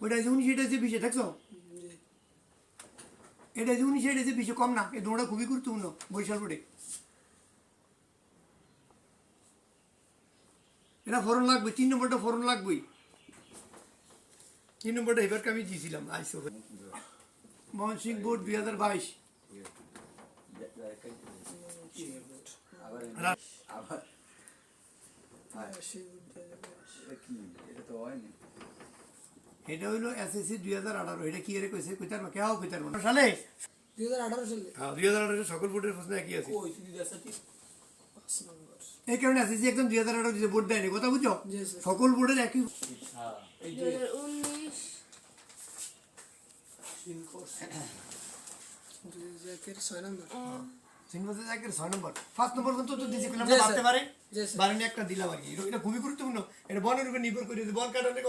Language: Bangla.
ওইটা যে 19 এটা যে 20 দেখছো এটা যে 19 এটা যে 20 কম না এই দুটোটা খুবই গুরুত্বপূর্ণ বরিশাল বোর্ডে এটা ফরন লাগবে 3 নম্বরটা ফরন লাগবেই 3 নম্বরটা এবারকে আমি দিয়েছিলাম আইসো ময়মনসিংহ বোর্ড 2022 এটা হইলো এসএসসি 2018 এটা কি এর কইছে কইতার মা কেও কইতার মা সালে 2018 সালে হ্যাঁ 2018 সকল বোর্ডের প্রশ্ন একই আছে ওই 5 নম্বর এই কারণে এসএসসি একদম 2018 যে বোর্ড দেয়নি কথা বুঝছো জি স্যার সকল বোর্ডের একই হ্যাঁ এই যে 2019 তিন কোর্স 6 নম্বর সিনবাসে জাকের 6 নম্বর 5 নম্বর পর্যন্ত তো দিছি কিলাম জি, স্যার। ভাবতে পারে জি, স্যার। বারেনি একটা দিলাম আর কি এটা খুবই গুরুত্বপূর্ণ এটা বনের উপর নির্ভর করে বন কাটানে